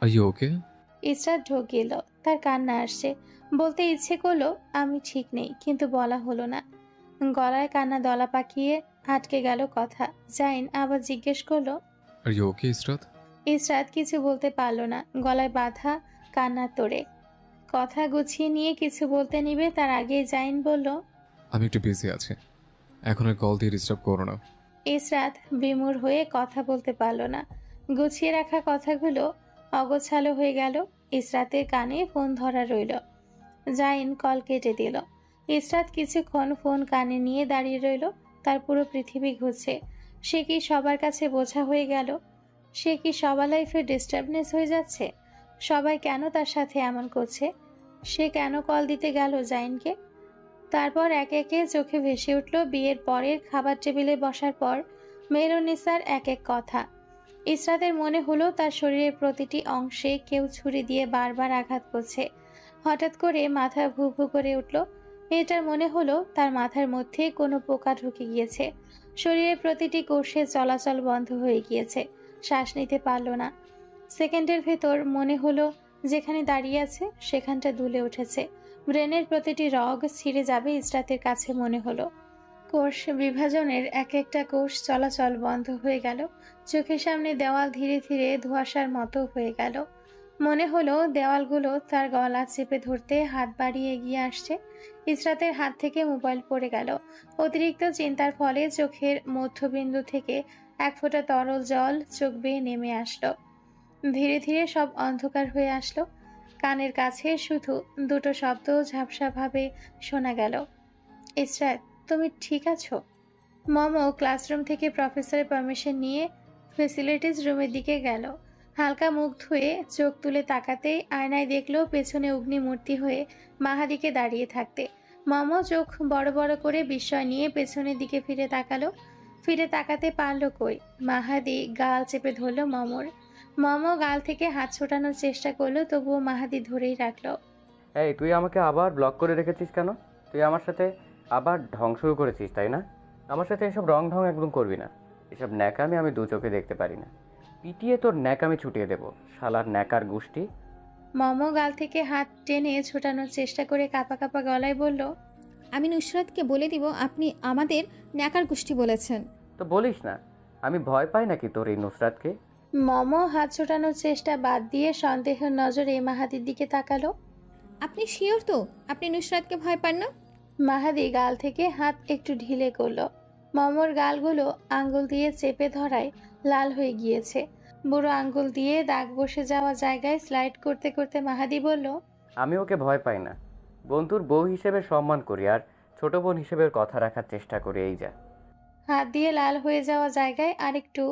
R you okay? Israt ঢোক গেল, তার কান্না আসছে। বলতে ইচ্ছে করলো আমি ঠিক নেই, কিন্তু বলা হলো না। গলায় কান্না দলা পাকিয়ে আটকে গেল কথা। জাইন আবার জিজ্ঞেস করলো। Are you okay Israt? Israt কিছু বলতে পারল না, গলায় বাঁধা কান্নার তোড়ে। কথা গুছিয়ে নিয়ে কিছু বলতে নিবে তার আগে জাইন বলল, আমি একটু বিজি আছি, এখন আর কল দিয়ে ডিস্টার্ব করো না। ইসরাত বিমূঢ় হয়ে কথা বলতে পারল না। গুছিয়ে রাখা কথাগুলো অগোছালো হয়ে গেল। ইসরাতের কানে ফোন ধরা রইল। জাইন কল কেটে দিল। ইসরাত কিছুক্ষণ ফোন কানে নিয়ে দাঁড়িয়ে রইল। তার পুরো পৃথিবী ঘুরছে। সে কি সবার কাছে বোঝা হয়ে গেল? সে কি সবার লাইফে ডিস্টার্বনেস হয়ে যাচ্ছে? সবাই কেন তার সাথে এমন করছে? সে কেন কল দিতে গেল জাইনকে? তারপর একে একে চোখে ভেসে উঠল বিয়ের পরের খাবার টেবিলে বসার পর মেহরুন্নিসার এক এক কথা। ইসরাতের মনে হলো তার শরীরের প্রতিটি অংশে কেউ ছুরি দিয়ে বারবার আঘাত করছে। হঠাৎ করে মাথা ভু ভু করে উঠল। মেয়েটার মনে হলো তার মাথার মধ্যে কোনো পোকা ঢুকে গিয়েছে। শরীরের প্রতিটি কোষে চলাচল বন্ধ হয়ে গিয়েছে। শ্বাস নিতে পারল না। সেকেন্ডের ভেতর মনে হলো যেখানে দাঁড়িয়ে আছে সেখানটা দুলে উঠেছে। ব্রেনের প্রতিটি রগ ছিঁড়ে যাবে ইসরাতের কাছে মনে হলো। কোষ বিভাজনের এক একটা কোষ চলাচল বন্ধ হয়ে গেল। চোখের সামনে দেওয়াল ধীরে ধীরে ধোঁয়াশার মতো হয়ে গেল। মনে হলো দেওয়ালগুলো তার গলা চেপে ধরতে হাত বাড়িয়ে এগিয়ে আসছে। ইসরাতের হাত থেকে মোবাইল পড়ে গেল। অতিরিক্ত চিন্তার ফলে চোখের মধ্যবিন্দু থেকে এক ফোঁটা তরল জল চোখ বেয়ে নেমে আসলো। ধীরে ধীরে সব অন্ধকার হয়ে আসলো। কানের কাছে শুধু দুটো শব্দ ঝাপসাভাবে শোনা গেল। ইসরাত, তুমি ঠিক আছো? মমো ক্লাসরুম থেকে প্রফেসরের পারমিশন নিয়ে ফেসিলিটিস রুমের দিকে গেল। হালকা মুখ ধুয়ে চোখ তুলে তাকাতেই আয়নায় দেখলো পেছনে অগ্নিমূর্তি হয়ে মাহাদিকে দাঁড়িয়ে থাকতে। মমো চোখ বড় বড় করে বিস্ময় নিয়ে পেছনের দিকে ফিরে তাকালো। ফিরে তাকাতে পারলো কই, মাহাদি গাল চেপে ধরলো মমোর। মমো গাল থেকে হাত ছোটানোর চেষ্টা করলো, তবুও মাহাদি ধরেই রাখলো। এই তুই আমাকে আবার ব্লক করে রেখেছিস কেন? তুই আমার সাথে আবার ঢং শুরু করেছিস তাই না? আমার সাথে এসব রং ঢং একদম করবি না। এসব ন্যাকামি আমি দু চোখে দেখতে পারি না। পিটিয়ে তোর ন্যাকামি ছুটিয়ে দেবো, শালার ন্যাকার গোষ্ঠী। মমো গাল থেকে হাত টেনে ছোটানোর চেষ্টা করে কাঁপা কাঁপা গলায় বলল, আমি নুসরাতকে বলে দিব আপনি আমাদের ন্যাকার গোষ্ঠী বলেছেন। তো বলিস না, আমি ভয় পাই নাকি তোর এই নুসরাতকে? মমো হাত ছোটানোর চেষ্টা বাদ দিয়ে সন্দেহের নজরে মাহাদির দিকে তাকালো। আপনি শিওর তো আপনি নুসরাতকে ভয় পান না? মাহাদি গাল থেকে হাত একটু ঢিলে করলো। মমোর গালগুলো আঙ্গুল দিয়ে চেপে ধরায় লাল হয়ে গিয়েছে। বুড়ো আঙ্গুল দিয়ে দাগ বসে যাওয়া জায়গায় স্লাইড করতে করতে মাহাদি বলল, আমি ওকে ভয় পাই না। বন্ধুর বউ হিসেবে সম্মান করি আর ছোট বোন হিসেবে ওর কথা রাখার চেষ্টা করি, এই যা। হাত দিয়ে লাল হয়ে যাওয়া জায়গায় আরেকটু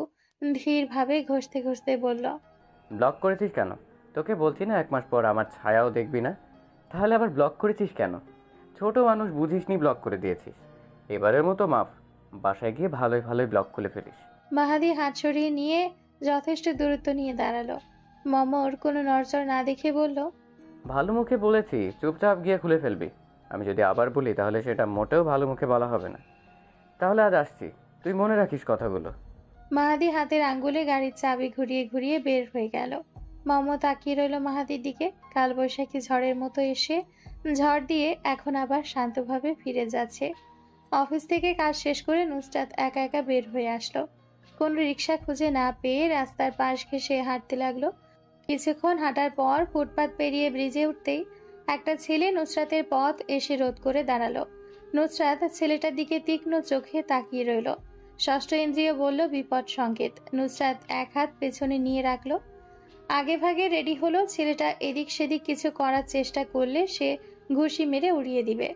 ধীরভাবে ঘষতে ঘষতে বলল, ব্লক করেছিস কেন? তোকে বলছি না 1 মাস পর আমার ছায়াও দেখবি না? তাহলে আবার ব্লক করেছিস কেন? ছোট মানুষ বুঝিসনি, ব্লক করে দিয়েছিস। এবারের মতো মাফ। বাসায় গিয়ে ভালোই ভালোই ব্লক খুলে ফেলিস। মাহাদি হাত সরিয়ে নিয়ে যথেষ্ট দূরত্ব নিয়ে দাঁড়ালো। মমর কোনো নড়চড় না দেখে বলল, ভালো মুখে বলেছি, চুপচাপ গিয়ে খুলে ফেলবি। আমি যদি আবার বলি তাহলে সেটা মোটেও ভালো মুখে বলা হবে না। তাহলে আজ আসছি, তুই মনে রাখিস কথাগুলো। মাহাদি হাতের আঙ্গুলে গাড়ির চাবি ঘুরিয়ে ঘুরিয়ে বের হয়ে গেল। মম তাকিয়ে রইল মাহাদির দিকে। কালবৈশাখী ঝড়ের মতো এসে ঝড় দিয়ে এখন আবার শান্তভাবে ফিরে যাচ্ছে। অফিস থেকে কাজ শেষ করে নুসরাত একা একা বের হয়ে আসলো। কোনো রিক্সা খুঁজে না পেয়ে রাস্তার পাশ ঘেঁষে হাঁটতে লাগলো। কিছুক্ষণ হাঁটার পর ফুটপাত পেরিয়ে ব্রিজে উঠতেই একটা ছেলে নুসরাতের পথ এসে রোধ করে দাঁড়ালো। নুসরাত ছেলেটার দিকে তীক্ষ্ণ চোখে তাকিয়ে রইল। ষষ্ঠ ইন্দ্রিয় বলল বিপদ সংকেত। নুসরাত এক হাত পেছনে নিয়ে রাখলো। আগে ভাগে রেডি হলো। ছেলেটা এদিক সেদিক কিছু করার চেষ্টা করলে সে ঘুষি মেরে উড়িয়ে দিবে।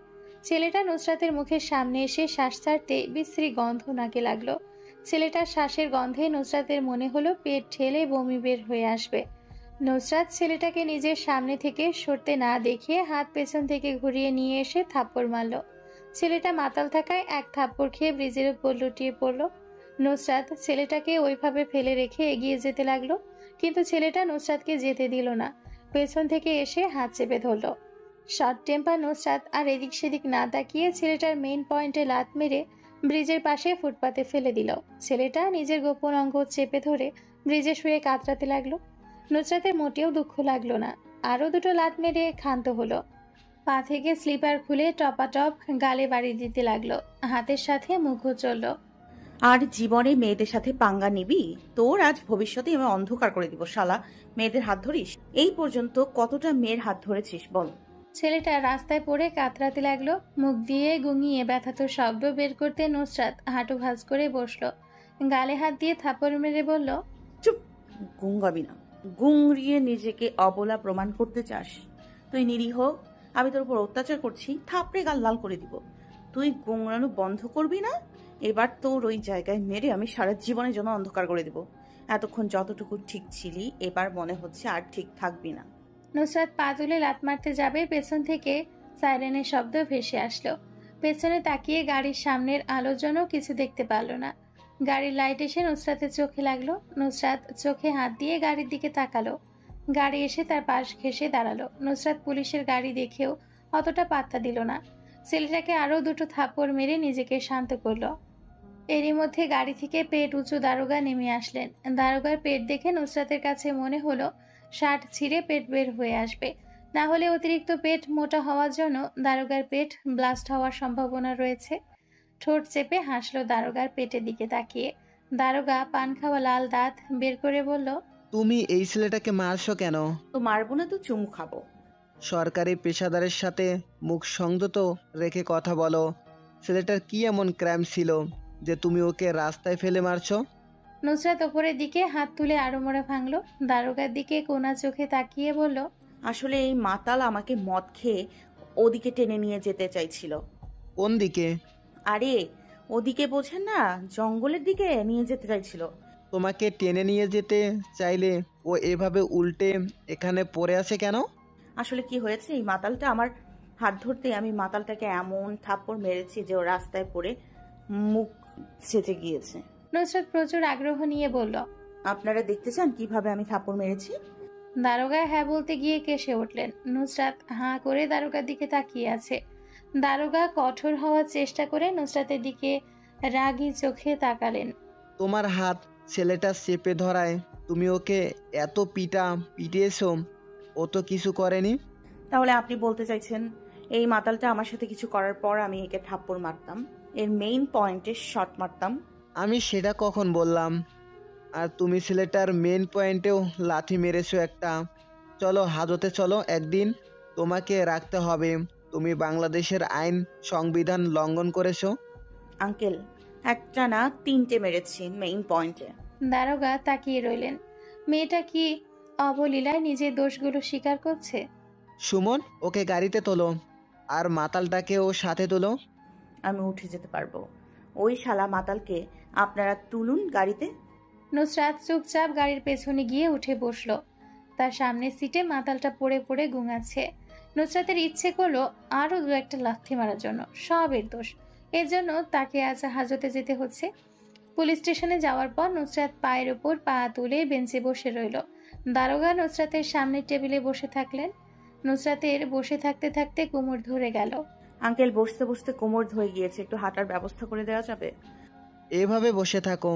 ছেলেটা নুসরাতের মুখের সামনে এসে শ্বাস ছাড়তে বিশ্রী গন্ধ নাকে লাগলো। ছেলেটার শ্বাসের গন্ধে নুসরাতের মনে হলো পেট ঠেলে বমি বের হয়ে আসবে। নুসরাত ছেলেটাকে নিজের সামনে থেকে সরতে না দেখিয়ে হাত পেছন থেকে ঘুরিয়ে নিয়ে এসে থাপ্পড় মারল। ছেলেটা মাতাল থাকায় এক থাপ্পড় খেয়ে ব্রিজের উপর লুটিয়ে পড়ল। নুসরাত ছেলেটাকে ওইভাবে ফেলে রেখে এগিয়ে যেতে লাগলো, কিন্তু ছেলেটা নুসরাতকে যেতে দিল না। পেছন থেকে এসে হাত চেপে ধরল। শর্ট টেম্পার নুসরাত আর এদিক সেদিক না তাকিয়ে ছেলেটার মেইন পয়েন্টে লাত মেরে ব্রিজের পাশে ফুটপাতে ফেলে দিল। ছেলেটা নিজের গোপন অঙ্গ চেপে ধরে ব্রিজে শুয়ে কাতরাতে লাগলো। নুসরাতের মোটেও দুঃখ লাগলো না, আরো দুটো লাত মেরে ক্ষান্ত হলো। পা থেকে স্লিপার খুলে টপাটপ গালে বাড়ি দিতে লাগলো, হাতের সাথে মুখও চলল। আর জীবনে মেয়েদের সাথে পাঙ্গা নিবি? তোর আজ ভবিষ্যতে আমি অন্ধকার করে দিব শালা। মেয়েদের হাত ধরিস? এই পর্যন্ত কতটা মেয়ের হাত ধরেছিস বল? ছেলেটা রাস্তায় পড়ে কাতরাতে লাগলো। মুখ দিয়ে গুঙিয়ে ব্যথাতুর শব্দ বের করতে নুসরাত হাঁটু ভাঁজ করে বসলো, গালে হাত দিয়ে থাপড় মেরে বলল, চুপ! গুঙ্গাবি না। গুংড়িয়ে নিজেকে অবলা প্রমাণ করতে চাস? তুই নিরীহ, আমি তোর উপর অত্যাচার করছি, থাপড়ে গাল লাল করে দিব। তুই গুংড়ানো বন্ধ করবি না? এবার তোর ওই জায়গায় মেরে আমি সারা জীবনের জন্য অন্ধকার করে দিব। এতক্ষণ যতটুকু ঠিক ছিলি, এবার মনে হচ্ছে আর ঠিক থাকবি না। নুসরাত পা তুলে লাত মারতে যাবে, পেছন থেকে সাইরেনের শব্দ ভেসে আসলো। পেছনে তাকিয়ে গাড়ির সামনের আলোর জন্য কিছু দেখতে পারল না। গাড়ির লাইট এসে নুসরাতের চোখে লাগলো। নুসরাত চোখে হাত দিয়ে গাড়ির দিকে তাকালো। গাড়ি এসে তার পাশ ঘেঁষে দাঁড়ালো। নুসরাত পুলিশের গাড়ি দেখেও অতটা পাত্তা দিল না। ছেলেটাকে আরো দুটো থাপ্পড় মেরে নিজেকে শান্ত করলো। এরই মধ্যে গাড়ি থেকে পেট উঁচু দারোগা নেমে আসলেন। দারোগার পেট দেখে নুসরাতের কাছে মনে হলো শার্ট ছিঁড়ে পেট বের হয়ে আসবে, না হলে অতিরিক্ত পেট মোটা হওয়ার জন্য দারোগার পেট ব্লাস্ট হওয়ার সম্ভাবনা রয়েছে। ঠোঁট চেপে হাসলো দারোগার পেটের দিকে তাকিয়ে। দারোগা পান খাওয়া লাল দাঁত বের করে বলল, তুমি এই ছেলেটাকে মারছো কেন? তো মারবো না তো চুমু খাবো? সরকারি পেশাদারের সাথে মুখ সংযত রেখে কথা বলো। ছেলেটার কি এমন ক্রাইম ছিল যে তুমি ওকে রাস্তায় ফেলে মারছো? নুসরাত ওপরের দিকে হাত তুলে আড়মোড়া ভাঙলো। দারোগার দিকে কোনা চোখে তাকিয়ে বলল, আসলে এই মাতাল আমাকে মদ খেয়ে ওদিকে টেনে নিয়ে যেতে চাইছিল। কোন দিকে? আরে ওদিকে বোঝেন না, জঙ্গলের দিকে নিয়ে যেতে চাইছিল। তোমাকে টেনে নিয়ে যেতে চাইলে ও এভাবে উল্টে এখানে পড়ে আছে কেন? আসলে কি হয়েছে, এই মাতালটা আমার হাত ধরতে আমি মাতালটাকে এমন থাপ্পড় মেরেছি যে ও রাস্তায় পড়ে মুখ ছেঁচে গিয়েছে। নুসরাত প্রচুর আগ্রহ নিয়ে বলল, আপনারা দেখতে চান কিভাবে আমি থাপ্পড় মেরেছি? দারোগা হ্যাঁ বলতে গিয়ে কেসে উঠলেন। নুসরাত হাঁ করে দারোগার দিকে তাকিয়ে আছে। দারোগা কঠোর হওয়ার চেষ্টা করে নুসরাতের দিকে রাগী চোখে তাকালেন। তোমার হাত ছেলেটা চেপে ধরায় তুমি ওকে এত পিটিয়েছো, ও তো কিছু করেনি। তাহলে আপনি বলতে চাইছেন এই মাতালটা আমার সাথে কিছু করার পর আমি একে থাপ্পড় মারতাম, এর মেইন পয়েন্টে শট মারতাম? আমি সেটা কখন বললাম? আর তুমি ছেলেটার মেন পয়েন্টেও লাথি মেরেছো একটা। চলো হাজতে চলো একদিন, তোমাকে রাখতে হবে। তুমি বাংলাদেশের আইন সংবিধান লঙ্ঘন করেছো। আঙ্কেল, একটা না তিনটে মেরেছি মেইন পয়েন্টে। দারোগা তাকিয়ে রইলেন। মেয়েটা কি অবলীলায় নিজের দোষগুলো স্বীকার করছে? সুমন, ওকে গাড়িতে তোলো আর মাতালটাকেও সাথে তোলো। আমি উঠে যেতে পারবো। ওই শালা মাতালকে আপনারা তুলুন গাড়িতে। নুসরাত চুপচাপ গাড়ির পেছনে গিয়ে উঠে বসলো। তার সামনের সিটে মাতালটা পড়ে পড়ে গুঙাচ্ছে। নুসরাতের ইচ্ছে করলো আরো দু একটা লাথি মারার জন্য, সবের দোষ। এর জন্য তাকে আজ হাজতে যেতে হচ্ছে। পুলিশ স্টেশনে যাওয়ার পর নুসরাত পায়ের উপর পা তুলে বেঞ্চে বসে রইল। দারোগা নুসরাতের সামনের টেবিলে বসে থাকলেন। নুসরাতের বসে থাকতে থাকতে কোমর ধরে গেল। আঙ্কেল, বসতে বসতে কোমর ধরে গিয়েছে, একটু হাঁটার ব্যবস্থা করে দেওয়া যাবে? এভাবে বসে থাকো,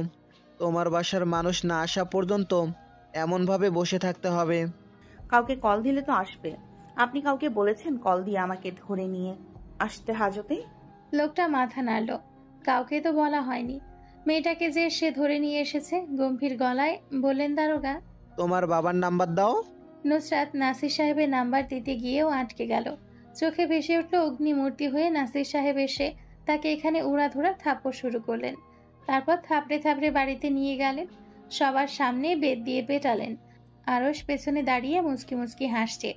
তোমার বাসার মানুষ না আসা পর্যন্ত এমনভাবে বসে থাকতে হবে। কাউকে কল দিলে তো আসবে। আপনি কাউকে বলেছেন কল দিয়ে আমাকে ধরে নিয়ে আসতে হাজতে? লোকটা মাথা নাড়ল। কাউকে তো বলা হয়নি। মেয়েটাকে যে সে ধরে নিয়ে এসেছে। গম্ভীর গলায় বললেন দারোগা, তোমার বাবার নাম্বার দাও। নুসরাত নাসির সাহেবের নাম্বার দিতে গিয়েও আটকে গেল। চোখে ভেসে উঠল অগ্নিমূর্তি হয়ে নাসির সাহেব এসে তাকে এখানে উড়াধুরা থাপ্পড় শুরু করলেন। তারপর থাপড়ে থাপড়ে বাড়িতে নিয়ে গেলেন। সবার সামনে বেত দিয়ে পেটালেন। আরশ পেছনে দাঁড়িয়ে মুচকি মুচকি হাসছে।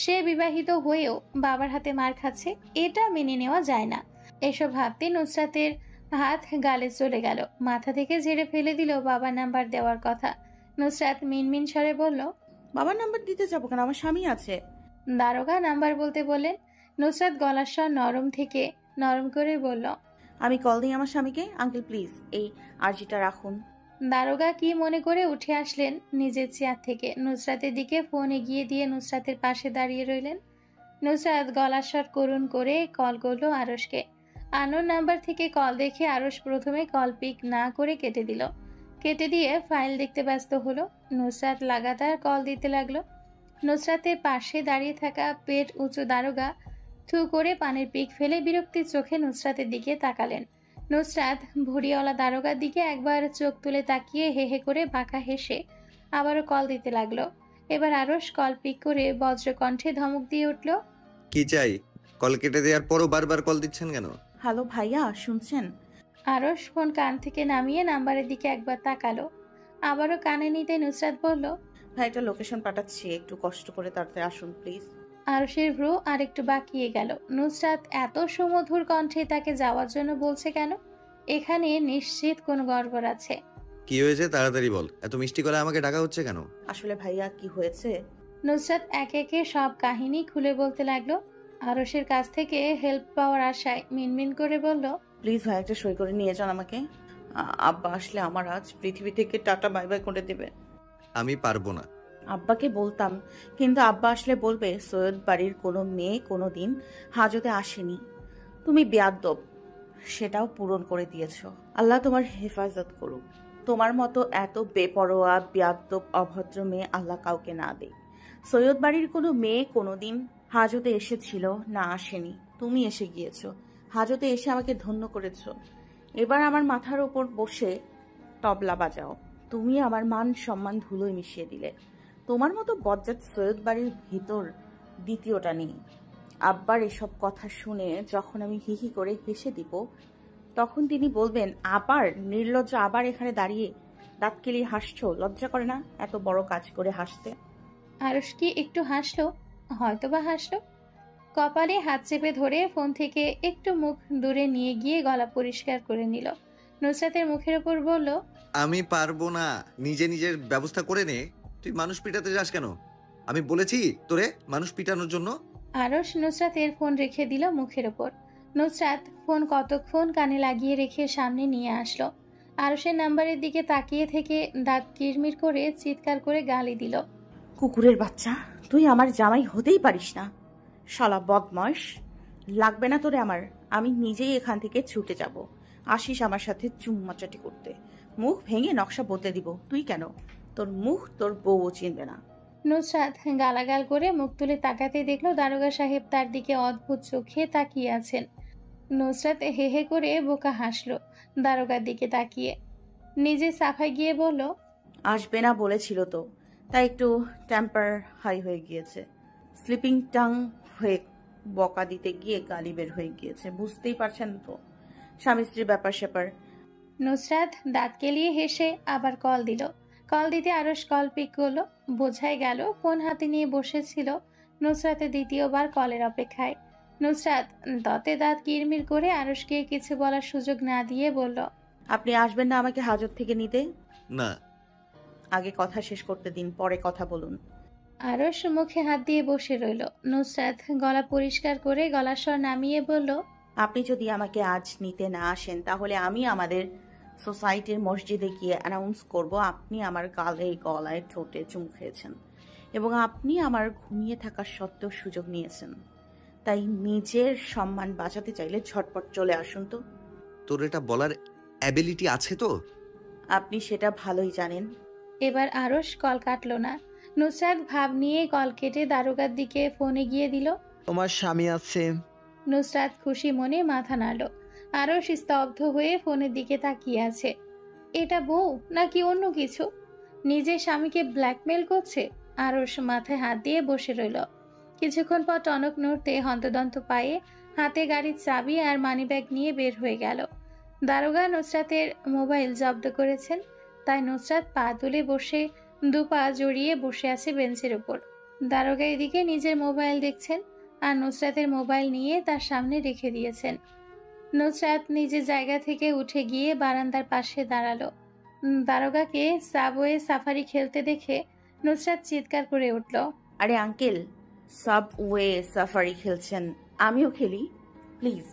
সে বিবাহিত হয়েও বাবার হাতে মার খাচ্ছে, এটা মেনে নেওয়া যায় না। এসব ভাবতে নুসরাতের হাত গালে চলে গেল। মাথা থেকে ঝেড়ে ফেলে দিল বাবার নাম্বার দেওয়ার কথা। নুসরাত মিনমিন স্বরে বলল, বাবার নাম্বার দিতে যাবো কেন, আমার স্বামী আছে। দারোগা নাম্বার বলতে বললেন। নুসরাত গলার স্বর নরম থেকে নরম করে বলল, আমি কল দিই আমার স্বামীকে। আঙ্কেল প্লিজ এই আরজিটা রাখুন। দারোগা কি মনে করে উঠে আসলেন নিজের চেয়ার থেকে। নুসরাতের দিকে ফোন এগিয়ে দিয়ে নুসরাতের পাশে দাঁড়িয়ে রইলেন। নুসরাত গলার স্বর করুণ করে কল করলো আরশকে। আনোর নাম্বার থেকে কল দেখে আরশ প্রথমে কল পিক না করে কেটে দিল। কেটে দিয়ে ফাইল দেখতে ব্যস্ত হলো। নুসরাত লাগাতার কল দিতে লাগলো। নুসরাতের পাশে দাঁড়িয়ে থাকা পেট উঁচু দারোগা থু করে পানের পিক ফেলে বিরক্তির চোখে নুসরাতের দিকে তাকালেন। নুসরাত ভুড়িওয়ালা দারোগার দিকে একবার চোখ তুলে তাকিয়ে হে হে করে বাঁকা হেসে আবারও কল দিতে লাগলো। এবার আরশ কল পিক করে বজ্রকণ্ঠে ধমক দিয়ে উঠল। কি চাই? কল কেটে দেওয়ার পরও বারবার কল দিচ্ছেন কেন? হ্যালো ভাইয়া, শুনছেন? আরশ ফোন কান থেকে নামিয়ে নাম্বারের দিকে একবার তাকালো। আবারও কানে নিতে নুসরাত বলল, ভাই একটা লোকেশন পাঠাচ্ছি, একটু কষ্ট করে তাড়াতাড়ি আসুন প্লিজ। আরশের ভ্রু আরেকটু বাঁকিয়ে গেল। নুসরাত এত সুমধুর কণ্ঠে তাকে যাওয়ার জন্য বলছে কেন? এখানে নিশ্চিত কোনো গড়বড় আছে। কি হয়েছে তাড়াতাড়ি বল। এত মিষ্টি গলায় আমাকে ডাকা হচ্ছে কেন? আসলে ভাইয়া কি হয়েছে? নুসরাত একে একে সব কাহিনী খুলে বলতে লাগলো। আরশের কাছ থেকে হেল্প পাওয়ার আশায় মিনমিন করে বলল, প্লিজ ভাই একটা সই করে নিয়ে যান আমাকে। আব্বা আসলে আমার আজ পৃথিবী থেকে টাটা বাই বাই করে দেবে। আমি পারবো না। আব্বাকে বলতাম, কিন্তু আব্বা আসলে বলবে সৈয়দ বাড়ির কোনো মেয়ে কোনো দিন হাজতে আসেনি, তুমি বেয়াদ্দব। সেটাও পূরণ করে দিয়েছ। আল্লাহ তোমার হেফাজত করুক। তোমার মতো এত বেপরোয়া বেয়াদ্দব অভদ্র মেয়ে আল্লাহ কাউকে না দেয়। সৈয়দ বাড়ির কোনো মেয়ে কোনোদিন হাজতে এসেছিল না আসেনি, তুমি এসে গিয়েছো। হাজতে এসে আমাকে ধন্য করেছো। এবার আমার মাথার ওপর বসে তবলা বাজাও। তুমি আমার মান সম্মান ধুলোয় মিশিয়ে দিলে। তোমার মতো বজ্জাত সৈয়দ বাড়ির ভিতর দ্বিতীয়টা নেই। আব্বার এসব কথা শুনে যখন আমি হিহি করে হেসে দিব, তখন তিনি বলবেন, আবার নির্লজ্জ, আবার এখানে দাঁড়িয়ে দাঁত কেলিয়ে হাসছো, লজ্জা করে না এত বড় কাজ করে হাসতে? আরশ কি একটু হাসলো, হয়তোবা হাসলো। কপালে হাত চেপে ধরে ফোন থেকে একটু মুখ দূরে নিয়ে গিয়ে গলা পরিষ্কার করে নিল। নুসরাতের মুখের ওপর বলল, আমি পারবো না। নিজে নিজের ব্যবস্থা করে নে। তুই মানুষ পিটাতে যাস কেন? আমি বলেছি তোরে মানুষ পিটানোর জন্য? আরশ নুসরাতের ফোন রেখে দিল মুখের ওপর। নুসরাত ফোন কতক্ষণ কানে লাগিয়ে রেখে সামনে নিয়ে আসলো। আরশের নাম্বারের দিকে তাকিয়ে থেকে দাঁত কিরমির করে চিৎকার করে গালি দিল, কুকুরের বাচ্চা, তুই আমার জামাই হতেই পারিস না, শালা বদমাস। লাগবে না তোরে আমার। আমি নিজেই এখান থেকে ছুটে যাব। আসিস আমার সাথে চুম্মাচাটি করতে, মুখ ভেঙে নকশা বদলে দিব। তুই কেন, তোর মুখ তোর বউও চিনবে না। নুসরাত গালাগাল করে মুখ তুলে তাকাতে দেখলো দারোগা সাহেব তার দিকে অদ্ভুত চোখে তাকিয়ে আছেন। নুসরাত হে হে করে বোকা হাসলো দারোগার দিকে তাকিয়ে। নিজে সাফাই গিয়ে বলল, আসবে না বলেছিল তো, তাই একটু টেম্পার হাই হয়ে গিয়েছে। স্লিপিং টাং হয়ে বকা দিতে গিয়ে গালি বের হয়ে গিয়েছে, বুঝতেই পারছেন তো, স্বামী স্ত্রীর ব্যাপার স্যাপার। নুসরাত দাঁত কেলিয়ে হেসে আবার কল দিল। কল দিতে আরশ কল পিক করলো। বোঝাই গেল ফোন হাতে নিয়ে বসেছিল নুসরাতের দ্বিতীয়বার কলের অপেক্ষায়। নুসরাত দাঁতে দাঁত কিরমির করে আরশকে কিছু বলার সুযোগ না দিয়ে বলল, আপনি আসবেন না আমাকে হাজত থেকে নিতে? না। আগে কথা শেষ করতে দিন, পরে কথা বলুন। আরশ মুখে হাত দিয়ে বসে রইল। নুসরাত গলা পরিষ্কার করে গলার স্বর নামিয়ে বলল, আপনি যদি আমাকে আজ নিতে না আসেন, তাহলে আমি আমাদের সোসাইটির মসজিদে গিয়ে অ্যানাউন্স করব আপনি আমার গালে গলায় ঠোঁটে চুমু খেয়েছেন এবং আপনি আমার ঘুমিয়ে থাকার সত্ত্বেও সুযোগ নিয়েছেন। তাই নিজের সম্মান বাঁচাতে চাইলে ঝটপট চলে আসুন তো। তোর এটা বলার অ্যাবিলিটি আছে তো? আপনি সেটা ভালোই জানেন। এবার আরশ কল কাটলো না। নুসরাত ভাব নিয়ে কল কেটে দারোগার দিকে ফোনে গিয়ে দিল। তোমার স্বামী আছে। নুসরাত খুশি মনে মাথা নাড়ল। আরশ স্তব্ধ হয়ে ফোনের দিকে তাকিয়ে আছে। এটা বউ নাকি অন্য কিছু? নিজের স্বামীকে ব্ল্যাকমেল করছে। আরশ মাথায় হাত দিয়ে বসে রইল। কিছুক্ষণ পর টনক নড়তে হন্তদন্ত পায়ে হাতে গাড়ির চাবি আর মানিব্যাগ নিয়ে বের হয়ে গেল। দারোগা নুসরাতের মোবাইল জব্দ করেছেন, তাই নুসরাত পা তুলে বসে দুপা জড়িয়ে বসে আছে বেঞ্চের উপর। দারোগা এদিকে নিজের মোবাইল দেখছেন আর নুসরাতের মোবাইল নিয়ে তার সামনে রেখে দিয়েছেন। নুসরাত নিজের জায়গা থেকে উঠে গিয়ে বারান্দার পাশে দাঁড়ালো। দারোগাকে সাবওয়ে সাফারি খেলতে দেখে নুসরাত চিৎকার করে উঠল, আরে আঙ্কেল, সাবওয়ে সাফারি খেলছেন, আমিও খেলি। প্লিজ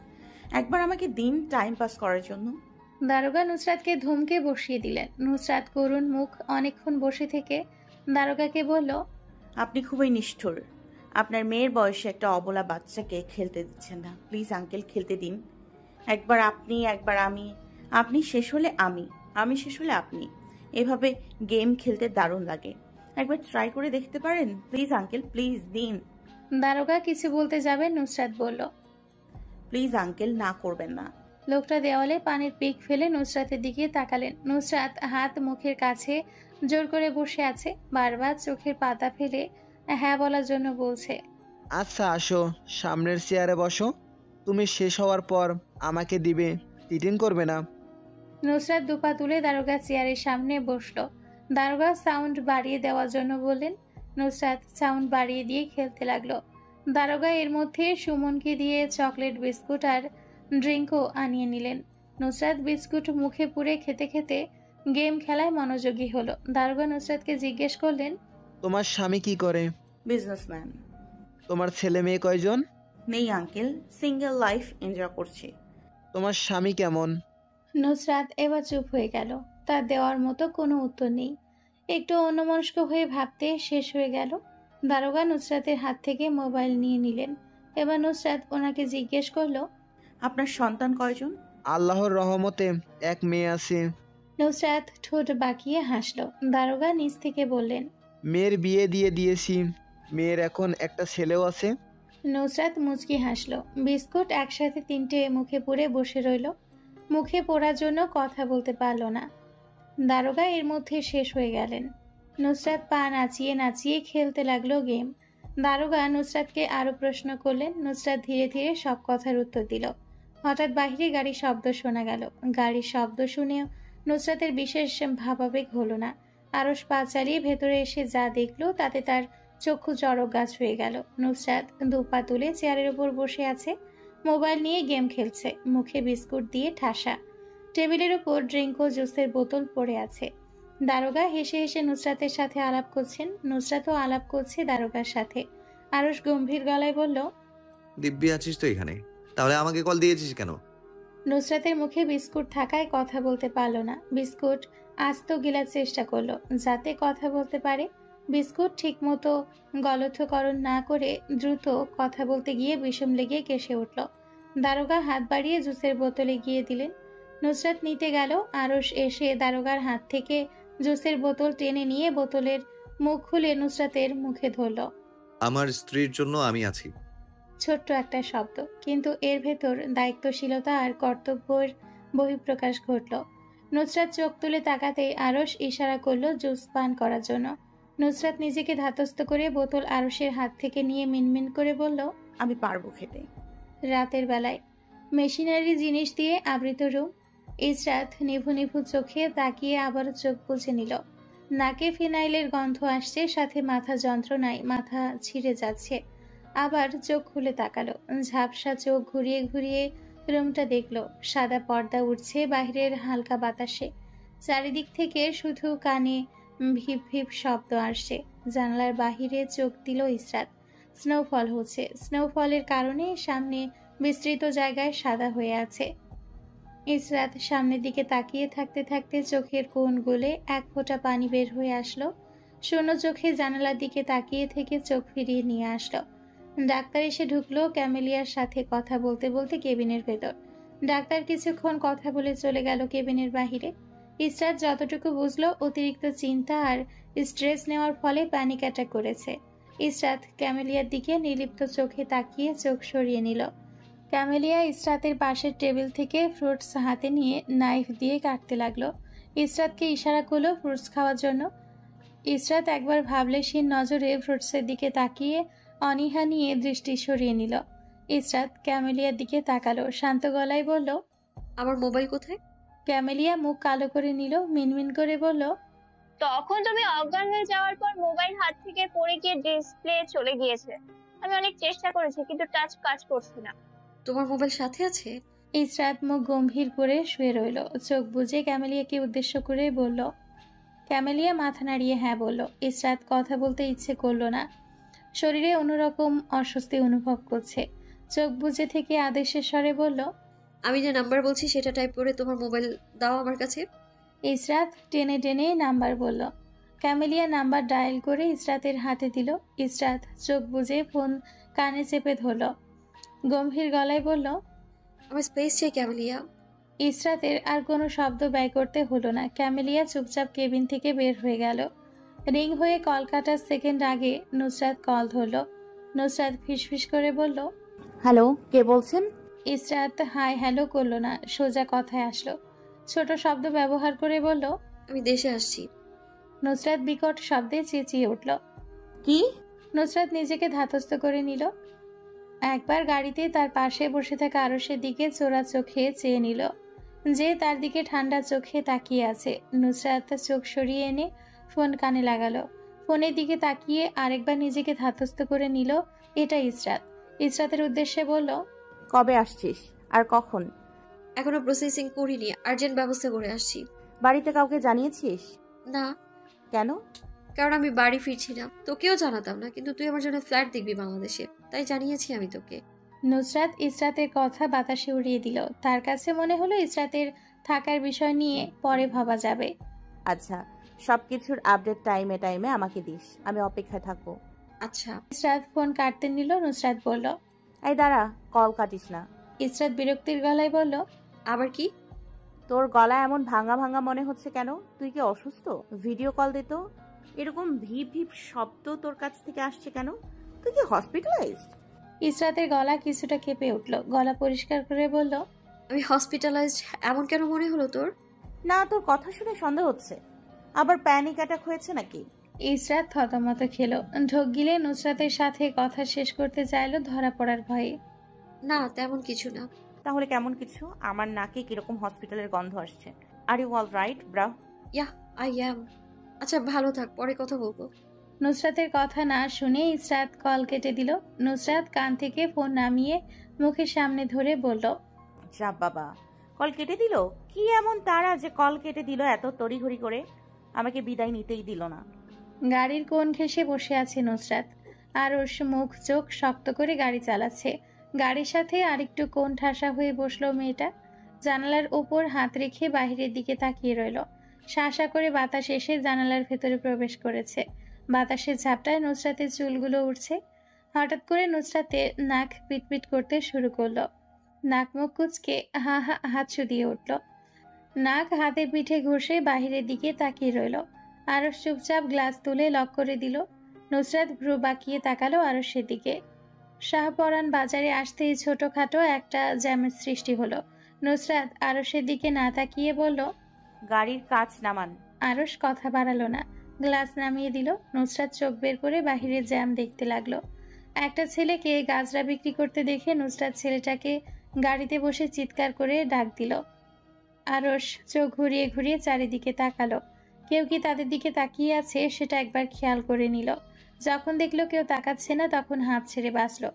একবার আমাকে দিন টাইম পাস করার জন্য। দারোগা নুসরাতকে ধমকে বসিয়ে দিলেন। নুসরাত করুণ মুখ অনেকক্ষণ বসে থেকে দারোগাকে বলল, আপনি খুবই নিষ্ঠুর। আপনার মেয়ের বয়সে একটা অবলা বাচ্চাকে খেলতে দিচ্ছেন না। প্লিজ আঙ্কেল, খেলতে দিন। একবার আপনি, একবার আমি। আপনি শেষ হলে আমি শেষ হলে আপনি। এভাবে গেম খেলতে দারুণ লাগে। একবার ট্রাই করে দেখতে পারেন প্লিজ আঙ্কেল, প্লিজ দিন। দারোগা কিছু বলতে যাবে, নুসরাত বলল, প্লিজ আঙ্কেল, না করবেন না। লোকটা দেওয়ালে পানির পিক ফেলে নুসরাতের দিকে তাকালেন। নুসরাত হাত মুখের কাছে জোর করে বসে আছে, বারবার চোখের পাতা ফেলে হ্যাঁ বলার জন্য বলছে। আচ্ছা আসো, সামনের চেয়ারে বসো। তুমি শেষ হওয়ার পর আমাকে দিবে, চিটিং করবে না। নুসরাত দুপা তুলে দারোগা চেয়ারের সামনে বসলো। দারোগা সাউন্ড বাড়িয়ে দেওয়ার জন্য বললেন। নুসরাত সাউন্ড বাড়িয়ে দিয়ে খেলতে লাগলো। দারোগা এর মধ্যে সুমনকে দিয়ে চকলেট বিস্কুট আর ড্রিঙ্কও আনিয়ে নিলেন। নুসরাত বিস্কুট মুখে পুরে খেতে খেতে গেম খেলায় মনোযোগী হলো। দারোগা নুসরাতকে জিজ্ঞেস করলেন, তোমার স্বামী কি করে? বিজনেসম্যান। তোমার ছেলে মেয়ে কয়জন? নেই আঙ্কেল, সিঙ্গেল লাইফ এনজয় করছি। তোমার স্বামী কেমন? নুসরাত এবার চুপ হয়ে গেল। তার দেওয়ার মতো কোনো উত্তর নেই। একটু অন্যমনস্ক হয়ে ভাবতে শেষ হয়ে গেল। দারোগা নুসরাতের হাত থেকে মোবাইল নিয়ে নিলেন। এবার নুসরাত ওনাকে জিজ্ঞেস করলো, আপনার সন্তান কয়জন? আল্লাহর রহমতে এক মেয়ে আছে। নুসরাত ঠোঁট বাঁকিয়ে হাসলো। দারোগা নিচ থেকে বললেন, মেয়ের বিয়ে দিয়ে দিয়েছি, মেয়ের এখন একটা ছেলেও আছে। নুসরাত মুচকি হাসলো। বিস্কুট একসাথে তিনটে মুখে পুরে বসে রইল। মুখে পড়ার জন্য কথা বলতে পারল না। দারোগা এর মধ্যে শেষ হয়ে গেলেন। নুসরাত পা নাচিয়ে নাচিয়ে খেলতে লাগলো গেম। দারোগা নুসরাতকে আরো প্রশ্ন করলেন। নুসরাত ধীরে ধীরে সব কথার উত্তর দিল। হঠাৎ বাহিরে গাড়ির শব্দ শোনা গেল। গাড়ির শব্দ শুনেও নুসরাতের বিশেষ ভাবাবেগ হলো না। আরশ পা চালিয়ে ভেতরে এসে যা দেখলো তাতে তার চক্ষু চড়ক গাছ হয়ে গেল। নুসরাত দুপা তুলে চেয়ারের উপর বসে আছে, মোবাইল নিয়ে গেম খেলছে, মুখে বিস্কুট দিয়ে ঠাসা। টেবিলের উপর ড্রিঙ্ক ও জুসের বোতল পড়ে আছে। দারোগা হেসে হেসে নুসরাতের সাথে আলাপ করছেন, নুসরাতও আলাপ করছে দারোগার সাথে। আরশ গম্ভীর গলায় বলল, দিব্যি আছিস তো এখানে, তাহলে আমাকে কল দিয়েছিস কেন? নুসরাতের মুখে বিস্কুট থাকায় কথা বলতে পারল না। বিস্কুট আস্ত গিলার চেষ্টা করলো যাতে কথা বলতে পারে। বিস্কুট ঠিকমতো গলথকরণ না করে দ্রুত কথা বলতে গিয়ে বিষম লেগে কেসে উঠল। দারোগা হাত বাড়িয়ে জুসের বোতলে গিয়ে দিলেন। নুসরাত নিতে গেল। আরশ এসে দারোগার হাত থেকে জুসের বোতল টেনে নিয়ে বোতলের মুখ খুলে নুসরাতের মুখে ধরল। আমার স্ত্রীর জন্য আমি আছি। ছোট্ট একটা শব্দ, কিন্তু এর ভেতর দায়িত্বশীলতা আর কর্তব্যের বহিঃপ্রকাশ ঘটল। নুসরাত চোখ তুলে তাকাতেই আরশ ইশারা করলো জুস পান করার জন্য। নুসরাত নিজেকে ধাতস্থ করে বোতল আরশের হাত থেকে নিয়ে মিনমিন করে বলল, আমি পারবো খেতে। রাতের বেলায় মেশিনারি জিনিস দিয়ে আবৃত রুম। ইসরাত নিভু নিভু চোখে তাকিয়ে আবারও চোখ বুজে নিল। নাকে ফিনাইলের গন্ধ আসছে, সাথে মাথা যন্ত্রণায় মাথা ছিঁড়ে যাচ্ছে। আবার চোখ খুলে তাকালো। ঝাপসা চোখ ঘুরিয়ে ঘুরিয়ে রুমটা দেখলো। সাদা পর্দা উঠছে বাহিরের হালকা বাতাসে। চারিদিক থেকে শুধু কানে ভিপ ভিপ শব্দ আসছে। জানালার বাহিরে চোখ দিল ইসরাত। স্নোফল হচ্ছে। স্নোফলের কারণে সামনে বিস্তৃত জায়গায় সাদা হয়ে আছে। ইসরাত সামনের দিকে তাকিয়ে থাকতে থাকতে চোখের কোণ গলে এক ফোঁটা পানি বের হয়ে আসলো। শূন্য চোখে জানালার দিকে তাকিয়ে থেকে চোখ ফিরিয়ে নিয়ে আসলো। ডাক্তার এসে ঢুকলো ক্যামেলিয়ার সাথে কথা বলতে বলতে কেবিনের ভেতর। ডাক্তার কিছুক্ষণ কথা বলে চলে গেল কেবিনের বাহিরে। ইসরাত যতটুকু বুঝলো অতিরিক্ত চিন্তা আর স্ট্রেস নেওয়ার ফলে প্যানিক অ্যাটাক করেছে। ইসরাত ক্যামেলিয়ার দিকে নির্লিপ্ত চোখে তাকিয়ে চোখ সরিয়ে নিল। ক্যামেলিয়া ইসরাতের পাশের টেবিল থেকে ফ্রুটস হাতে নিয়ে নাইফ দিয়ে কাটতে লাগলো। ইসরাতকে ইশারা করলো ফ্রুটস খাওয়ার জন্য। ইসরাত একবার ভাবলেশীন নজরে ফ্রুটসের দিকে তাকিয়ে অনীহা নিয়ে দৃষ্টি সরিয়ে নিল। ইসরাত ক্যামেলিয়ার দিকে তাকালো, শান্ত গলায় বলল, আমার মোবাইল কোথায়? ক্যামেলিয়া মুখ কালো করে নিল, মিনমিন করে বলল, তখন তুমি অজ্ঞান হয়ে যাওয়ার পর মোবাইল হাত থেকে পড়ে গিয়ে ডিসপ্লে চলে গিয়েছে। আমি অনেক চেষ্টা করেছি কিন্তু টাচ কাজ করছে না। তোমার মোবাইল সাথে আছে? ইসরাত মুখ গম্ভীর করে শুয়ে রইল। চোখ বুজে ক্যামেলিয়াকে উদ্দেশ্য করে বলল। ক্যামেলিয়া মাথা নাড়িয়ে হ্যাঁ বলল। ইসরাত কথা বলতে ইচ্ছে করলো না। শরীরে অন্যরকম অস্বস্তি অনুভব করছে। চোখ বুজে থেকে আদেশের স্বরে বলল, আমি যে নাম্বার বলছি সেটা টাইপ করে তোমার মোবাইল দাও আমার কাছে। ইসরাত টেনে টেনে নাম্বার বলল। ক্যামেলিয়া নাম্বার ডায়াল করে ইসরাতের হাতে দিল। ইসরাত চোখ বুজে ফোন কানে চেপে ধরল। গম্ভীর গলায় বলল, আমার স্পেস চাই ক্যামেলিয়া। ইসরাতের আর কোনো শব্দ ব্যয় করতে হলো না। ক্যামেলিয়া চুপচাপ কেবিন থেকে বের হয়ে গেল। রিং হয়ে কল কাটার সেকেন্ড আগে নুসরাত কল ধরল। নুসরাত ফিসফিস করে বলল, হ্যালো, কে বলছেন? ইসরাত হাই হ্যালো করলো না, সোজা কথায় আসলো। ছোট শব্দ ব্যবহার করে বলল, আমি দেশে আসছি। নুসরাত বিকট শব্দে চেঁচিয়ে উঠল। কি? নুসরাত নিজেকে ধাতস্থ করে নিল। একবার গাড়িতে তার পাশে বসে থাকা আরশের দিকে চোরা চোখে চেয়ে নিল, যে তার দিকে ঠান্ডা চোখে তাকিয়ে আছে। নুসরাত চোখ সরিয়ে এনে ফোন কানে লাগালো। ফোনের দিকে তাকিয়ে আরেকবার নিজেকে ধাতস্থ করে নিল। এটা ইসরাত। ইসরাতের উদ্দেশ্যে বলল, কবে আসছিস আর কখন? এখনো প্রসেসিং করিনি, আর্জেন্ট ব্যবস্থা করে আসছি। বাড়িতে কাউকে জানিয়েছিস? না, কেন? কারণ আমি বাড়ি ফিরছি না। তোকেও জানাতাম না, কিন্তু তুই আমার জন্য ফ্ল্যাট দেখবি বাংলাদেশে, তাই জানিয়েছি আমি তোকে। নুসরাত ইসরাতের কথা বাতাসে উড়িয়ে দিল। তার কাছে মনে হলো ইসরাতের থাকার বিষয় নিয়ে পরে ভাবা যাবে। আচ্ছা, সবকিছুর আপডেট টাইমে টাইমে আমাকে দিস, আমি অপেক্ষায় থাকবো। আচ্ছা। ইসরাত ফোন কাটতে নিল। নুসরাত বলল, এই দাঁড়া, কল কাটিস না। ইসরাত বিরক্তির গলায় বলল, আবার কি? তোর গলা এমন ভাঙা ভাঙা মনে হচ্ছে কেন? তুই কি অসুস্থ? ভিডিও কল দিত, এরকম ভিপ ভিপ শব্দ তোর কাছ থেকে আসছে কেন? তুই কি হসপিটালাইজড? ইসরাতের গলা কিছুটা কেঁপে উঠল। গলা পরিষ্কার করে বলল, আমি হসপিটালাইজড এমন কেন মনে হলো তোর? না, তোর কথা শুনে সন্দেহ হচ্ছে। আবার প্যানিক অ্যাটাক হয়েছে নাকি? ইসরাত থতমত খেলো। ঢোক গিলে নুসরাতের সাথে কথা শেষ করতে চাইলো ধরা পড়ার ভয়ে। না, তেমন কিছু না। তাহলে কেমন কিছু? আমার নাকে কিরকম হসপিটালের গন্ধ আসছে। Are you all right bro? Yeah, I am. আচ্ছা, ভালো থাক, পরে কথা বলবো। নুসরাতের কথা না শুনে ইসরাত কল কেটে দিল। নুসরাত কান থেকে ফোন নামিয়ে মুখের সামনে ধরে বলল, যা বাবা, কল কেটে দিল? কি এমন তারা যে কল কেটে দিল এত তড়িঘড়ি করে? আমাকে বিদায় নিতেই দিল না। গাড়ির কোণ ঘেঁষে বসে আছে নুসরাত। আর ওর মুখ চোখ শক্ত করে গাড়ি চালাচ্ছে। গাড়ির সাথে আরেকটু কোণ ঠাসা হয়ে বসলো মেয়েটা। জানালার ওপর হাত রেখে বাহিরের দিকে তাকিয়ে রইল। শাঁসা করে বাতাস এসে জানালার ভেতরে প্রবেশ করেছে। বাতাসের ঝাপটায় নুসরাতের চুলগুলো উঠছে। হঠাৎ করে নুসরাতের নাক পিটপিট করতে শুরু করলো। নাক মুখ কুচকে হা হা হাতছু দিয়ে উঠল। নাক হাতে পিঠে ঘষে বাহিরের দিকে তাকিয়ে রইল। আরশ চুপচাপ গ্লাস তুলে লক করে দিল। নুসরাত ভ্রু বাঁকিয়ে তাকালো আরশের দিকে। শাহপরান বাজারে আসতেই ছোটখাটো একটা জ্যামের সৃষ্টি হলো। নুসরাত আরশের দিকে না তাকিয়ে বলল, গাড়ির কাচ নামান। আরশ কথা বাড়ালো না, গ্লাস নামিয়ে দিল। নুসরাত চোখ বের করে বাহিরের জ্যাম দেখতে লাগলো। একটা ছেলেকে গাজরা বিক্রি করতে দেখে নুসরাত ছেলেটাকে গাড়িতে বসে চিৎকার করে ডাক দিল। আরশ চোখ ঘুরিয়ে ঘুরিয়ে চারিদিকে তাকালো। কেউ কি তাদের দিকে তাকিয়ে আছে সেটা একবার খেয়াল করে নিল। যখন দেখলো কেউ তাকাচ্ছে না, তখন হাঁপ ছেড়ে বাঁচলো।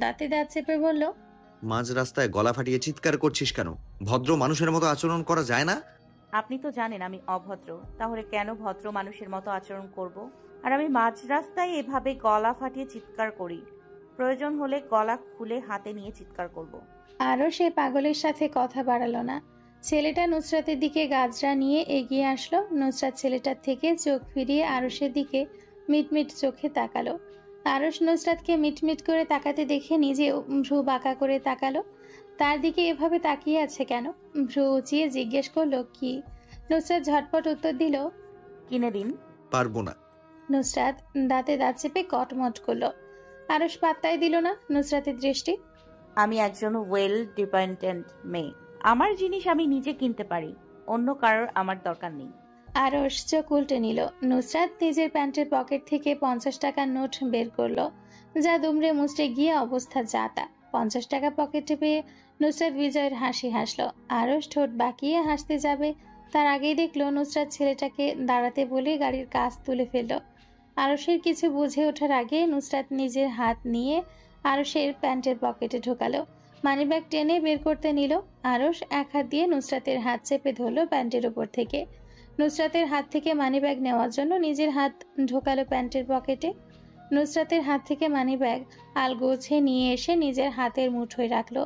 দাঁতে দাঁত চেপে বলল, মাঝ রাস্তায় গলা ফাটিয়ে চিৎকার করছিস কেন? ভদ্র মানুষের মতো আচরণ করা যায় না? আপনি তো জানেন আমি অভদ্র, তাহলে কেন ভদ্র মানুষের মতো আচরণ করব? আর আমি মাঝ রাস্তায় এভাবে গলা ফাটিয়ে চিৎকার করি? প্রয়োজন হলে গলা খুলে হাতে নিয়ে চিৎকার করব। আরও সে পাগলের সাথে কথা বাড়ালো না। ছেলেটা নুসরাতের দিকে গাজরা নিয়ে এগিয়ে আসলো। নুসরাত ছেলেটার থেকে চোখ ফিরিয়ে আরশের দিকে মিটমিট চোখে তাকালো। আরশ নুসরাতকে মিটমিট করে তাকাতে দেখে নিজেও ভ্রু বাঁকা করে তাকালো। তার দিকে এভাবে তাকিয়ে আছে কেন? ভ্রু উঁচিয়ে জিজ্ঞেস করলো, কি? নুসরাত ঝটপট উত্তর দিল, কিনে দিন। পারবো না। নুসরাত দাঁতে দাঁত চেপে কটমট করলো। আরশ পাত্তাই দিল না নুসরাতের দৃষ্টি। আমি একজন ওয়েল ডিপেন্ডেন্ট মেয়ে, আমার জিনিস আমি নিজে কিনতে পারি, অন্য কারোর আমার দরকার নেই। আরশ চোখ উল্টে নিল। নুসরাত নিজের প্যান্টের পকেট থেকে 50 টাকার নোট বের করলো, যা দুমড়ে মুচড়ে গিয়ে অবস্থা যাতা। 50 টাকা পকেটে পেয়ে নুসরাত বিজয়ের হাসি হাসলো। আরশ ঠোঁট বাঁকিয়ে হাসতে যাবে, তার আগেই দেখলো নুসরাত ছেলেটাকে দাঁড়াতে বলে গাড়ির কাজ তুলে ফেললো। আরশের কিছু বুঝে ওঠার আগে নুসরাত নিজের হাত নিয়ে আরশের প্যান্টের পকেটে ঢোকালো। মানিব্যাগ টেনে বের করতে নিল। আরশ এক হাত দিয়ে নুসরাতের হাত চেপে ধরলো প্যান্টের উপর থেকে। নুসরাতের হাত থেকে মানিব্যাগ নেওয়ার জন্য নিজের হাত ঢোকালো প্যান্টের পকেটে। নুসরাতের হাত থেকে মানিব্যাগ আলগোছে নিয়ে এসে নিজের হাতের মুঠোয় রাখলো।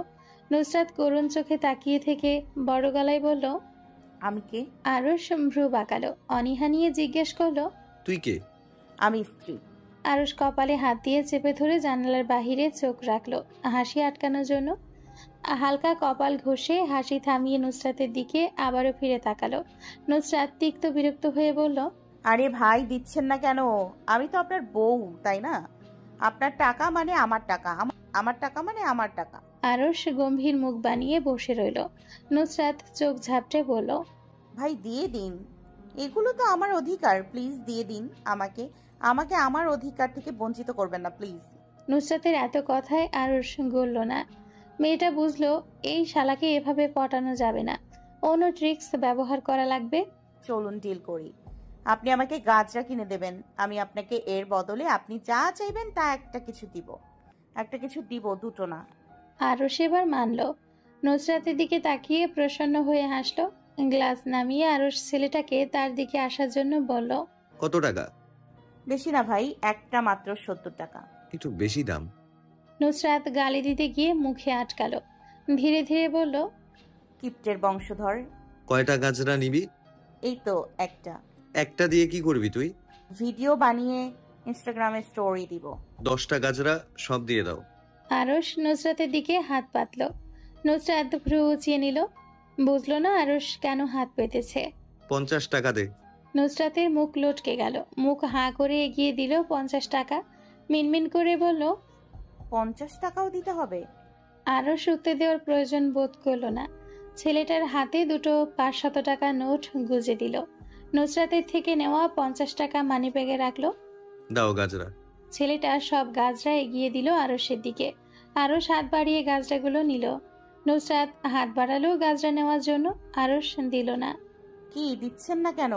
নুসরাত করুণ চোখে তাকিয়ে থেকে বড় গলায় বলল, আমি কে? আরশ ভ্রু বাঁকালো। অনীহা নিয়ে জিজ্ঞেস করলো, তুই কে? আমি স্ত্রী। আরশ কপালে হাত দিয়ে চেপে ধরে জানালার বাহিরে চোখ রাখলো হাসি আটকানোর জন্য। হালকা কপাল ঘষে হাসি থামিয়ে নুসরাতের দিকে আবারও ফিরে তাকালো। নুসরাত তিক্ত বিরক্ত হয়ে বলল, আরে ভাই দিচ্ছেন না কেন? আমি তো আপনার বউ, তাই না? আপনার টাকা মানে আমার টাকা, আমার টাকা মানে আমার টাকা। আরশ গম্ভীর মুখ বানিয়ে বসে রইল। নুসরাত চোখ ঝাপটে বলল, ভাই দিয়ে দিন, এগুলো তো আমার অধিকার, প্লিজ দিয়ে দিন আমাকে। আমাকে আমার অধিকার থেকে বঞ্চিত করবেন না প্লিজ। নুসরাতের এত কথায় আরশ গলল না। মেয়েটা বুঝলো এই শালাকে এভাবে পটানো যাবে না, অন্য ট্রিক্স ব্যবহার করা লাগবে। চলুন ডিল করি। আপনি আমাকে গাজরা কিনে দেবেন, আমি আপনাকে এর বদলে আপনি যা চাইবেন তা একটা কিছু দিব, দুটো না। আরশ এবার মানল। নুসরাতের দিকে তাকিয়ে প্রসন্ন হয়ে হাসলো। গ্লাস নামিয়ে আরশ ছেলেটাকে তার দিকে আসার জন্য বলল, কত টাকা? বেশি না ভাই, একটা মাত্র 70 টাকা। একটু বেশি দাম। নুসরাত গালি দিতে গিয়ে মুখে আটকালো। ধীরে ধীরে বলল, কিপ্টের বংশধর। কয়টা গাজরা নিবি? এই তো একটা। একটা দিয়ে কি করবি তুই? ভিডিও বানিয়ে ইনস্টাগ্রামে স্টোরি দিব। 10টা গাজরা সব দিয়ে দাও। আরশ নুসরাতের দিকে হাত পাতল। নুসরাত ভ্রু উঁচিয়ে নিল। বুঝলো না আরশ কেন হাত পেতেছে। 50 টাকা দে। নুসরাতের মুখ লটকে গেল। মুখ হাঁ করে এগিয়ে দিল 50 টাকা। মিনমিন করে বলল, 50 টাকাও দিতে হবে? আরশ উত্তর দেওয়ার প্রয়োজন বোধ করলো না। ছেলেটার হাতে দুটো 500 টাকা নোট গুজে দিল। নুসরাতের থেকে নেওয়া 50 টাকা মানিব্যাগে রাখলো। দাও গাজরা। ছেলেটা সব গাজরা এগিয়ে দিল আরশের দিকে। আরশ হাত বাড়িয়ে গাজরাগুলো নিল। নুসরাত হাত বাড়ালো গাজরা নেওয়ার জন্য। আরশ দিল না। কি দিচ্ছেন না কেন?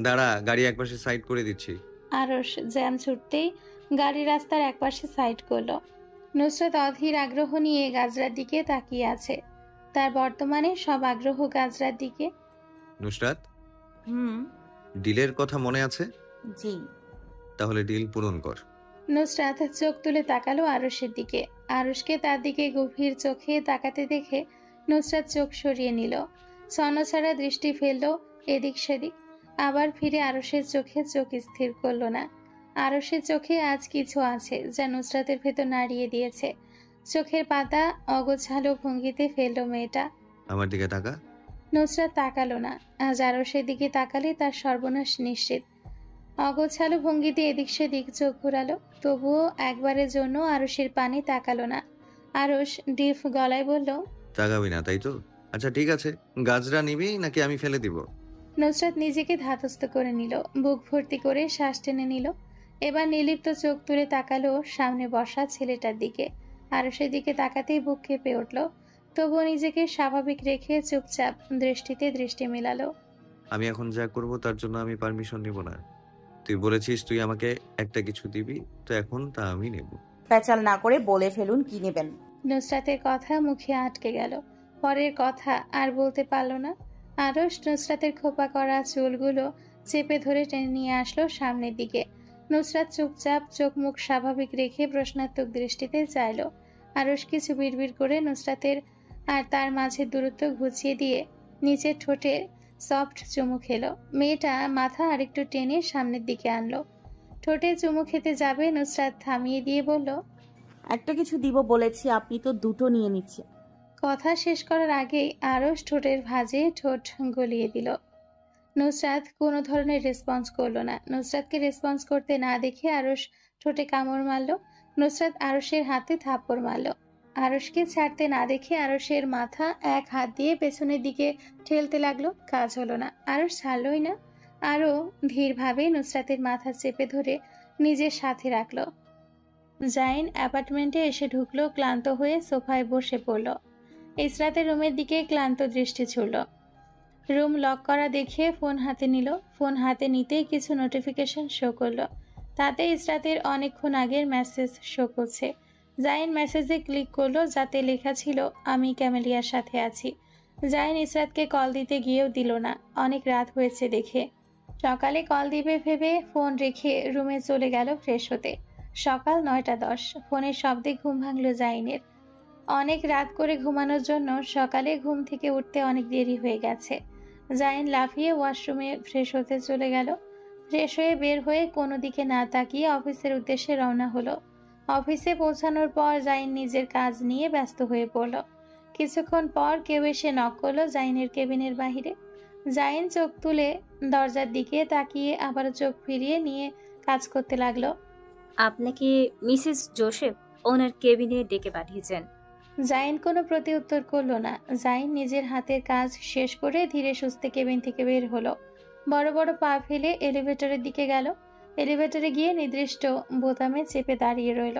দাঁড়া, গাড়ি একপাশে সাইড করে দিচ্ছি। আরশ জ্যাম ছুটতেই গাড়ি রাস্তার একপাশে সাইড করলো। নুসরাত অধীর আগ্রহ নিয়ে গাজরার দিকে তাকিয়ে আছে। তার বর্তমানে সব আগ্রহ গাজরার দিকে। নুসরাত, হুম। ডিলের কথা মনে আছে? জি। তাহলে ডিল পূরণ কর। নুসরাত চোখ তুলে তাকালো আরশের দিকে। আরশকে তার দিকে গভীর চোখে তাকাতে দেখে নুসরাত চোখ সরিয়ে নিল। ছন্নছাড়া দৃষ্টি ফেললো এদিক সেদিক। আবার ফিরে আরশের চোখে চোখ স্থির করলো না। আরশের চোখে আজ কিছু আছে যা নুসরাতের ভেতর নাড়িয়ে দিয়েছে। চোখের পাতা অগোছালো ভঙ্গিতে ফেললো মেয়েটা। আমার দিকে তাকা। নুসরাত তাকালো না। আজ আরশের দিকে তাকালে তার সর্বনাশ নিশ্চিত। অগোছালো ভঙ্গিতে এদিক সেদিক চোখ ঘোরালো। তবুও একবারের জন্য আরশের পানে তাকালো না। আরশ ডিফ গলায় বলল, তাকাবি না তাই তো? আচ্ছা ঠিক আছে, গাজরা নিবি নাকি আমি ফেলে দিব? নুসরাত নিজেকে ধাতস্থ করে নিল। বুক ভর্তি করে শ্বাস টেনে নিল। এবার নির্লিপ্ত চোখ তুলে তাকালো সামনে বসা ছেলেটার দিকে। আরশের দিকে তাকাতেই বুক কেঁপে উঠল। তবুও নিজেকে স্বাভাবিক রেখে চুপচাপ দৃষ্টিতে দৃষ্টি মেলালো। আমি এখন যা করব তার জন্য আমি পারমিশন নিব না। তুই বলেছিস তুই আমাকে একটা কিছু দিবি, তো এখন তা আমি নেব। প্যাচাল না করে বলে ফেলুন কি নেবেন। নুসরাতের কথা মুখে আটকে গেল। পরের কথা আর বলতে পারল না। আরশ নুসরাতের খোপা করা চুলগুলো চেপে ধরে টেনে নিয়ে আসলো সামনের দিকে। নুসরাত চুপচাপ চোখ মুখ স্বাভাবিক রেখে প্রশ্নাত্মক দৃষ্টিতে চাইল। আরশ কিছু বিড়বিড় করে নুসরাতের আর তার মাঝে দূরত্ব ঘুচিয়ে দিয়ে নিচের ঠোঁটে সফট চুমু খেলো। মেয়েটা মাথা আরেকটু টেনে সামনের দিকে আনলো। ঠোঁটে চুমু খেতে যাবে নুসরাত থামিয়ে দিয়ে বলল, একটা কিছু দিব বলেছি, আপনি তো দুটো নিয়ে নিচ্ছেন। কথা শেষ করার আগেই আরশ ঠোঁটের ভাঁজে ঠোঁট গলিয়ে দিল। নুসরাত কোনো ধরনের রেসপন্স করলো না। নুসরাতকে রেসপন্স করতে না দেখে আরশ ঠোঁটে কামড় মারল। নুসরাত আরশের হাতে থাপ্পড় মারল। আরশকে ছাড়তে না দেখে আরশের মাথা এক হাত দিয়ে পেছনের দিকে ঠেলতে লাগলো। কাজ হলো না। আরশ ছাড়লই না। আরও ধীরভাবে নুসরাতের মাথা চেপে ধরে নিজের সাথে রাখলো। জাইন অ্যাপার্টমেন্টে এসে ঢুকলো। ক্লান্ত হয়ে সোফায় বসে পড়ল। ইসরাতের রুমের দিকে ক্লান্ত দৃষ্টি ছুড়ল। রুম লক করা দেখে ফোন হাতে নিল। ফোন হাতে নিতেই কিছু নোটিফিকেশন শো করলো। তাতে ইসরাতের অনেকক্ষণ আগের মেসেজ শো করছে। জাইন মেসেজে ক্লিক করলো, যাতে লেখা ছিল, আমি ক্যামেলিয়ার সাথে আছি। জাইন ইসরাতকে কল দিতে গিয়েও দিল না, অনেক রাত হয়েছে দেখে। সকালে কল দিবে ভেবে ফোন রেখে রুমে চলে গেল ফ্রেশ হতে। সকাল 9:10। ফোনের শব্দে ঘুম ভাঙল জাইনের। অনেক রাত করে ঘুমানোর জন্য সকালে ঘুম থেকে উঠতে অনেক দেরি হয়ে গেছে। জাইন লাফিয়ে ওয়াশরুমে ফ্রেশ হতে চলে গেল। ফ্রেশ হয়ে বের হয়ে কোনো দিকে না তাকিয়ে অফিসের উদ্দেশ্যে রওনা হলো। অফিসে পৌঁছানোর পর জাইন নিজের কাজ নিয়ে ব্যস্ত হয়ে পড়ল। কিছুক্ষণ পর কেউ এসে নক করলো জাইনের কেবিনের বাহিরে। জাইন চোখ তুলে দরজার দিকে তাকিয়ে আবার চোখ ফিরিয়ে নিয়ে কাজ করতে লাগলো। আপনাকে মিসেস জোসেফ ওনার কেবিনে ডেকে পাঠিয়েছেন। জাইন কোনো প্রতিউত্তর করলো না। জাইন নিজের হাতের কাজ শেষ করে ধীরে সুস্থে কেবিন থেকে বের হলো। বড় বড় পা ফেলে এলিভেটরের দিকে গেল। এলিভেটরে গিয়ে নির্দিষ্ট বোতামে চেপে দাঁড়িয়ে রইল।